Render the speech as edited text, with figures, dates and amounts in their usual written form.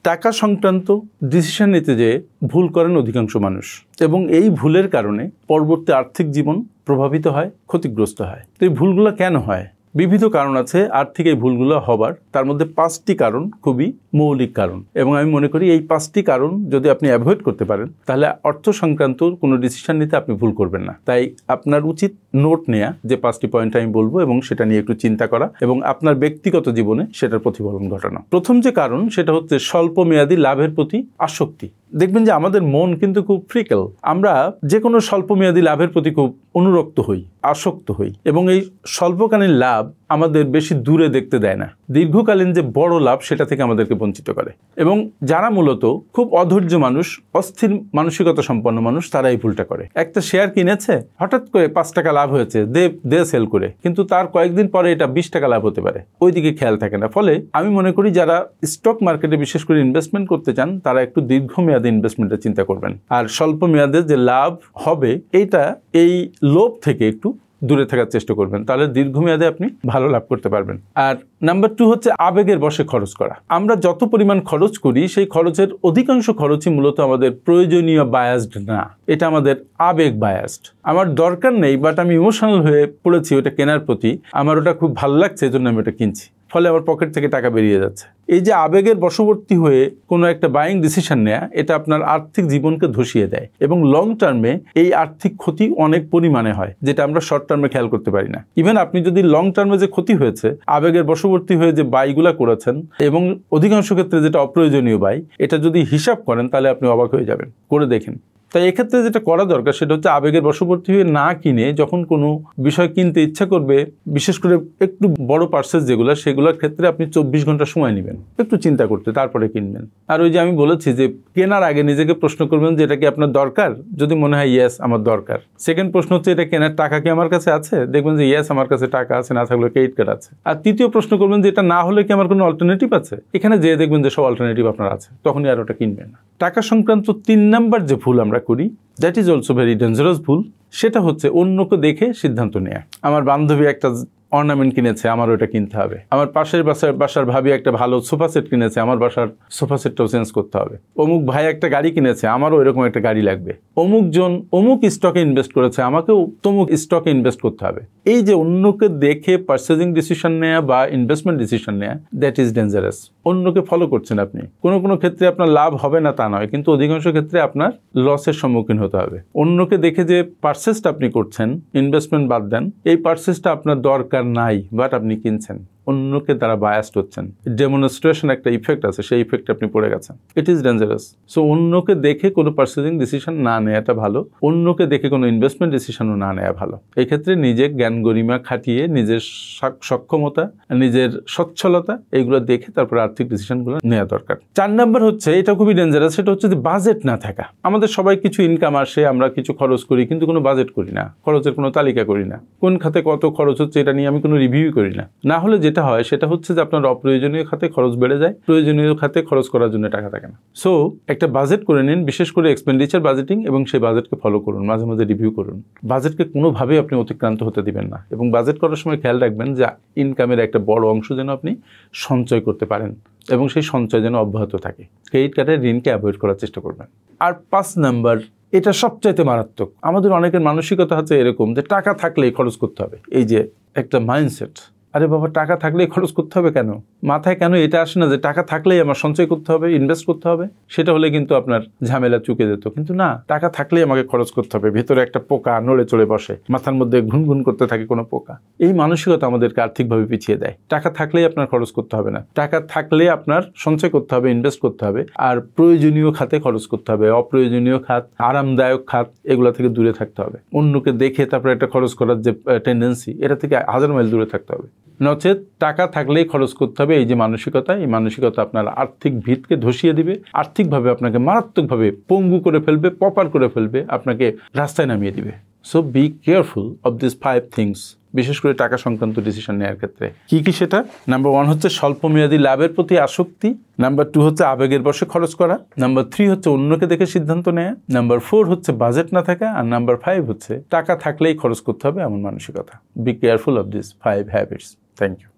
টাকা সংক্রান্ত ডিসিশন নিতে যেয়ে ভুল করেন অধিকাংশ মানুষ এবং এই ভুলের কারণে পরবর্তী আর্থিক জীবন প্রভাবিত হয়, ক্ষতিগ্রস্ত হয়। তো এই ভুলগুলো কেন হয়? বিবিধ কারণ আছে আর্থিক এই ভুলগুলো হবার। তার মধ্যে 5টি কারণ খুবই মৌলিক কারণ এবং আমি মনে করি এই 5টি কারণ যদি আপনি অ্যাভয়েড করতে পারেন তাহলে অর্থ সংক্রান্ত কোনো ডিসিশন নিতে আপনি ভুল করবেন না। তাই আপনার উচিত নোট নেওয়া যে 5টি পয়েন্ট আমি বলবো এবং সেটা নিয়ে একটু চিন্তা করা এবং আপনার ব্যক্তিগত জীবনে সেটার প্রতিফলন ঘটানো। প্রথম যে কারণ সেটা হচ্ছে স্বল্প মেয়াদী লাভের প্রতি আসক্তি। দেখবেন যে আমাদের মন কিন্তু খুব ফ্রিকেল, আমরা যে কোনো স্বল্প মেয়াদী লাভের প্রতি খুব অনুরক্ত হই, আসক্ত হই এবং এই স্বল্পকালীন লাভ আমাদের বেশি দূরে দেখতে দেয় না। দীর্ঘকালীন যে বড় লাভ সেটা থেকে আমাদেরকে বঞ্চিত করে এবং যারা মূলত খুব অধৈর্য মানুষ, অস্থির মানসিকতা সম্পন্ন মানুষ, তারা এই ভুলটা করে। একটা শেয়ার কিনেছে, হঠাৎ করে 5 টাকা লাভ হয়েছে, দে সেল করে, কিন্তু তার কয়েকদিন পরে এটা 20 টাকা লাভ হতে পারে, ওইদিকে খেয়াল থাকে না। ফলে আমি মনে করি যারা স্টক মার্কেটে বিশেষ করে ইনভেস্টমেন্ট করতে চান তারা একটু দীর্ঘমেয়াদী ইনভেস্টমেন্টের চিন্তা করবেন আর স্বল্প মেয়াদে যে লাভ হবে এইটা এই লোভ থেকে একটু দূরে থাকার চেষ্টা করবেন, তাহলে দীর্ঘমেয়াদে আপনি ভালো লাভ করতে পারবেন। আর নাম্বার 2 হচ্ছে আবেগের বশে খরচ করা। আমরা যত পরিমাণ খরচ করি সেই খরচের অধিকাংশ খরচই মূলত আমাদের প্রয়োজনীয় বায়াসড না, এটা আমাদের আবেগ বায়াসড। আমার দরকার নেই বাট আমি ইমোশনাল হয়ে পড়েছি ওটা কেনার প্রতি, আমার ওটা খুব ভালো লাগছে এই জন্য আমি ওটা কিনছি, ফলে আমার পকেট থেকে টাকা বেরিয়ে যাচ্ছে। এই যে আবেগের বশবর্তী হয়ে কোনো একটা বাইং ডিসিশন নেয়া, এটা আপনার আর্থিক জীবনকে ধসিয়ে দেয় এবং লং টার্মে এই আর্থিক ক্ষতি অনেক পরিমাণে হয় যেটা আমরা শর্ট টার্মে খেয়াল করতে পারি না। ইভেন আপনি যদি লং টার্মে যে ক্ষতি হয়েছে আবেগের বশবর্তী হয়ে যে বাইগুলা করেছেন এবং অধিকাংশ ক্ষেত্রে যেটা অপ্রয়োজনীয় বাই, এটা যদি হিসাব করেন তাহলে আপনি অবাক হয়ে যাবেন, করে দেখেন। তাই এক্ষেত্রে যেটা করা দরকার সেটা হচ্ছে আবেগের বশবর্তী হয়ে না কিনে যখন কোনো বিষয় কিনতে ইচ্ছা করবে, বিশেষ করে একটু বড় পার্সেস যেগুলো, সেগুলোর ক্ষেত্রে আপনি 24 ঘন্টা সময় নেবেন একটু চিন্তা করতে, তারপরে কিনবেন। আর ওই যে আমি বলেছি যে কেনার আগে নিজেকে প্রশ্ন করবেন যে এটা কি আপনার দরকার, যদি মনে হয় ইয়েস আমার দরকার। সেকেন্ড প্রশ্ন হচ্ছে এটা কেনার টাকা কি আমার কাছে আছে, দেখবেন যে ইয়েস আমার কাছে টাকা আছে, না থাকলে ক্রেডিট কার্ড আছে। আর তৃতীয় প্রশ্ন করবেন যে এটা না হলে কি আমার কোনো অল্টারনেটিভ আছে, এখানে যেয়ে দেখবেন যে সব অল্টারনেটিভ আপনার আছে, তখনই আর ওটা কিনবেন না। টাকা সংক্রান্ত 3 নাম্বার যে ভুল আমরা করি, that is also very dangerous ভুল, সেটা হচ্ছে অন্যকে দেখে সিদ্ধান্ত নেয়া। আমার বান্ধবী একটা অর্নামেন্ট কিনেছে, আমার ওটা কিনতে হবে। আমার পাশের বাসার ভাবি একটা ভালো সোফা সেট কিনেছে, আমার বাসার সোফা সেটটাও চেঞ্জ করতে হবে। অমুক ভাই একটা গাড়ি কিনেছে, আমারও এরকম একটা গাড়ি লাগবে। অমুক জন অমুক স্টকে ইনভেস্ট করেছে, আমাকেও তমুক স্টকে ইনভেস্ট করতে হবে। এই যে অন্যকে দেখে পারচেজিং ডিসিশন নেয়া বা ইনভেস্টমেন্ট ডিসিশন নেয়া, দ্যাট ইজ ডেঞ্জারাস। অন্যকে ফলো করছেন আপনি, কোনো ক্ষেত্রে আপনার লাভ হবে না তা নয়, কিন্তু অধিকাংশ ক্ষেত্রে আপনার লসের সম্মুখীন হতে হবে। অন্যকে দেখে যে পারচেসটা আপনি করছেন, ইনভেস্টমেন্ট বাদ দেন, এই পারচেসটা আপনার দরকার নাই বাট আপনি কিনছেন, অন্যকে দ্বারা বায়াসড হচ্ছেন। ডেমনস্ট্রেশন একটা ইফেক্ট আছে, সেই ইফেক্টে আপনি পড়ে গেছেন। It is dangerous. সো অন্যকে দেখে কোনো পারচেজিং ডিসিশন না নেওয়াটা ভালো, অন্যকে দেখে কোনো ইনভেস্টমেন্ট ডিসিশনও না নেওয়া ভালো। এই ক্ষেত্রে নিজের জ্ঞান গরিমা খাটিয়ে নিজের সক্ষমতা, নিজের সচ্ছলতা এইগুলো দেখে তারপরে আর্থিক ডিসিশনগুলো নেওয়া দরকার। 4 নাম্বার হচ্ছে, এটা খুবই ডেঞ্জারাস, সেটা হচ্ছে যে বাজেট না থাকা। আমাদের সবাই কিছু ইনকাম আসে, আমরা কিছু খরচ করি, কিন্তু কোনো বাজেট করি না, খরচের কোনো তালিকা করি না, কোন খাতে কত খরচ হচ্ছে এটা নিয়ে আমি কোনো রিভিউ করি না। না হলে যেটা হয় সেটা হচ্ছে যে আপনার অপ্রয়োজনীয় খাতে খরচ বেড়ে যায়, প্রয়োজনীয় খাতে খরচ করার জন্য টাকা থাকে না। সো একটা বাজেট করে নিন, বিশেষ করে এক্সপেন্ডিচার বাজেটিং, এবং সেই বাজেটকে ফলো করুন, মাঝে মাঝে রিভিউ করুন। বাজেটকে কোনোভাবেই আপনি অতিক্রান্ত হতে দিবেন না এবং বাজেট করার সময় খেয়াল রাখবেন যে ইনকামের একটা বড় অংশ যেন আপনি সঞ্চয় করতে পারেন এবং সেই সঞ্চয় যেন অব্যাহত থাকে। ক্রেডিট কার্ডের ঋণকে অ্যাভয়েড করার চেষ্টা করবেন। আর 5 নাম্বার, এটা সবচাইতে মারাত্মক। আমাদের অনেকের মানসিকতা হচ্ছে এরকম যে টাকা থাকলেই খরচ করতে হবে। এই যে একটা মাইন্ডসেট, আরে বাবা টাকা থাকলেই খরচ করতে হবে কেন? মাথায় কেন এটা আসে না যে টাকা থাকলেই আমার সঞ্চয় করতে হবে, ইনভেস্ট করতে হবে? সেটা হলে কিন্তু আপনার ঝামেলা চুকে যেত। কিন্তু না, টাকা থাকলেই আমাকে খরচ করতে হবে। ভেতরে একটা পোকা নড়ে চড়ে বসে, মাথার মধ্যে ঘুনঘুন করতে থাকে কোনো পোকা। এই মানসিকতা আমাদেরকে আর্থিকভাবে পিছিয়ে দেয়। টাকা থাকলেই আপনার খরচ করতে হবে না, টাকা থাকলে আপনার সঞ্চয় করতে হবে, ইনভেস্ট করতে হবে, আর প্রয়োজনীয় খাতে খরচ করতে হবে। অপ্রয়োজনীয় খাত, আরামদায়ক খাত, এগুলো থেকে দূরে থাকতে হবে। অন্যকে দেখে তারপরে একটা খরচ করার যে টেন্ডেন্সি, এটা থেকে 1000 মাইল দূরে থাকতে হবে। নচেত টাকা থাকলেই খরচ করতে হবে, এই যে মানসিকতা, এই মানসিকতা আপনার আর্থিক ভিতকে ধসিয়ে দিবে, আর্থিকভাবে আপনাকে মারাত্মকভাবে পঙ্গু করে ফেলবে, পপার করে ফেলবে, আপনাকে রাস্তায় নামিয়ে দিবে। So B careful of this 5 things, বিশেষ করে টাকা সংক্রান্ত ডিসিশন নেওয়ার ক্ষেত্রে। কি কি সেটা? নাম্বার 1 হচ্ছে স্বল্পমেয়াদী লাভের প্রতি আসক্তি। নাম্বার 2 হচ্ছে আবেগের বশে খরচ করা। নাম্বার 3 হচ্ছে অন্যকে দেখে সিদ্ধান্ত নেওয়া। নাম্বার 4 হচ্ছে বাজেট না থাকা। আর নাম্বার 5 হচ্ছে টাকা থাকলেই খরচ করতে হবে এমন মানসিকতা। Be careful of this 5 habits. Thank you.